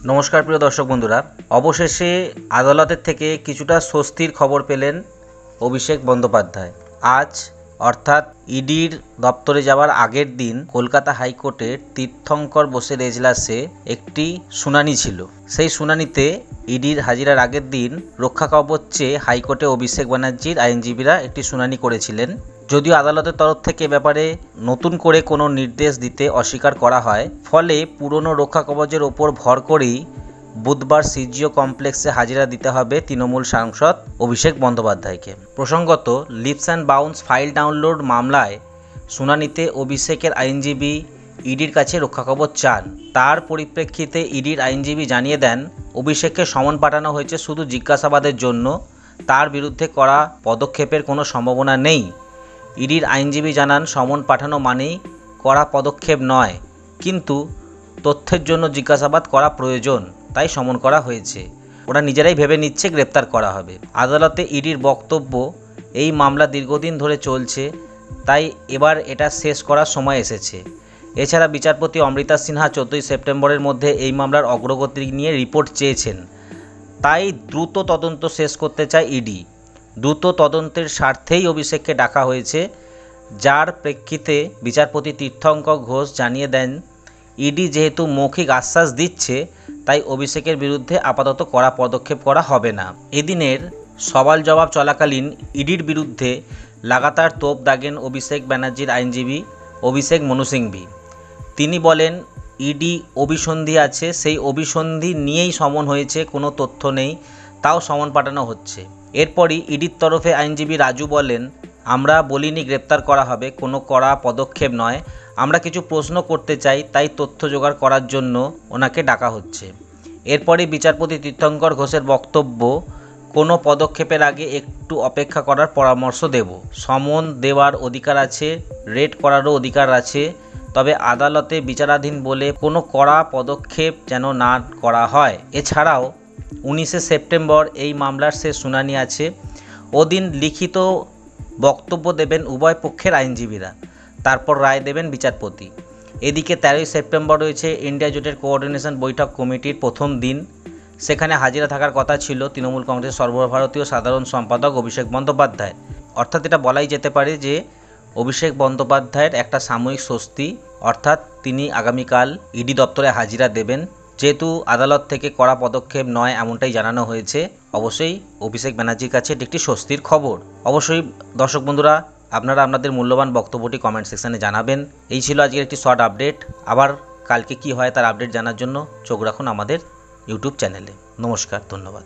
নমস্কার প্রিয় দর্শক বন্ধুরা, অবশেষে আদালতের থেকে কিছুটা স্বস্তির খবর পেলেন অভিষেক বন্দ্যোপাধ্যায়। আজ অর্থাৎ ইডির দপ্তরে যাওয়ার আগের দিন কলকাতা হাইকোর্টের তীর্থঙ্কর বোসের এজলাসে একটি শুনানি ছিল। সেই শুনানিতে ইডির হাজিরার আগের দিন রক্ষা কবচ চেয়ে হাইকোর্টে অভিষেক ব্যানার্জির আইনজীবীরা একটি শুনানি করেছিলেন। যদিও আদালতের তরফ থেকে ব্যাপারে নতুন করে কোনো নির্দেশ দিতে অস্বীকার করা হয়, ফলে পুরনো রক্ষা কবচের ওপর ভর করেই বুধবার সিজিও কমপ্লেক্সে হাজিরা দিতে হবে তৃণমূল সাংসদ অভিষেক বন্দ্যোপাধ্যায়কে। প্রসঙ্গত, leaps and bounds file download মামলায় শুনানিতে অভিষেকের আইনজীবী ইডির কাছে রক্ষা কবচ চান। তার পরিপ্রেক্ষিতে ইডির আইনজীবী জানিয়ে দেন, অভিষেককে সমন পাঠানো হয়েছে শুধু জিজ্ঞাসাবাদের জন্য, তার বিরুদ্ধে করা পদক্ষেপের কোনো সম্ভাবনা নেই। ইডির আইনজীবী জানান, সমন পাঠানো মানেই কড়া পদক্ষেপ নয়, কিন্তু তথ্যের জন্য জিজ্ঞাসাবাদ করা প্রয়োজন, তাই সমন করা হয়েছে। ওরা নিজেরাই ভেবে নিচ্ছে গ্রেপ্তার করা হবে। আদালতে ইডির বক্তব্য, এই মামলা দীর্ঘদিন ধরে চলছে, তাই এবার এটা শেষ করার সময় এসেছে। এছাড়া বিচারপতি অমৃতা সিনহা 14 সেপ্টেম্বরের মধ্যে এই মামলার অগ্রগতি নিয়ে রিপোর্ট চেয়েছেন, তাই দ্রুত তদন্ত শেষ করতে চায় ইডি। দ্রুত তদন্তের স্বার্থেই অভিষেককে ডাকা হয়েছে, যার প্রেক্ষিতে বিচারপতি তীর্থঙ্কর ঘোষ জানিয়ে দেন, ইডি যেহেতু মৌখিক আশ্বাস দিচ্ছে, তাই অভিষেকের বিরুদ্ধে আপাতত কড়া পদক্ষেপ করা হবে না। এদিনের সওয়াল জবাব চলাকালীন ইডির বিরুদ্ধে লাগাতার তোপ দাগেন অভিষেক ব্যানার্জির আইনজীবী অভিষেক মনু সিংভি। তিনি বলেন, ইডি অভিসন্ধি আছে, সেই অভিসন্ধি নিয়েই সমন হয়েছে, কোনো তথ্য নেই, তাও সমন পাঠানো হচ্ছে। এরপরই ইডির তরফে আইনজীবী রাজু বলেন, আমরা বলিনি গ্রেপ্তার করা হবে, কোনো কড়া পদক্ষেপ নয়, আমরা কিছু প্রশ্ন করতে চাই, তাই তথ্য জোগাড় করার জন্য ওনাকে ডাকা হচ্ছে। এরপরই বিচারপতি তীর্থঙ্কর ঘোষের বক্তব্য, কোনো পদক্ষেপের আগে একটু অপেক্ষা করার পরামর্শ দেব। সমন দেওয়ার অধিকার আছে, রেড করারও অধিকার আছে, তবে আদালতে বিচারাধীন বলে কোনো কড়া পদক্ষেপ যেন না করা হয়। এছাড়াও 19 সেপ্টেম্বর এই মামলার শেষ শুনানি আছে। ওদিন লিখিত বক্তব্য দেবেন উভয় পক্ষের আইনজীবীরা, তারপর রায় দেবেন বিচারপতি। এদিকে 13 সেপ্টেম্বর রয়েছে ইন্ডিয়া জোটের কোঅর্ডিনেশন বৈঠক কমিটির প্রথম দিন। সেখানে হাজিরা থাকার কথা ছিল তৃণমূল কংগ্রেসের সর্বভারতীয় সাধারণ সম্পাদক অভিষেক বন্দ্যোপাধ্যায়। অর্থাৎ এটা বলাই যেতে পারে যে অভিষেক বন্দ্যোপাধ্যায়ের একটা সাময়িক স্বস্তি, অর্থাৎ তিনি আগামীকাল ইডি দপ্তরে হাজিরা দেবেন। যেহেতু আদালত থেকে কড়া পদক্ষেপ নয় এমনটাই জানানো হয়েছে, অবশ্যই অভিষেক ব্যানার্জির কাছে এটি একটি স্বস্তির খবর। অবশ্যই দর্শক বন্ধুরা, আপনারা আপনাদের মূল্যবান বক্তব্যটি কমেন্ট সেকশানে জানাবেন। এই ছিল আজকের একটি শর্ট আপডেট। আবার কালকে কি হয় তার আপডেট জানার জন্য চোখ রাখুন আমাদের ইউটিউব চ্যানেলে। নমস্কার, ধন্যবাদ।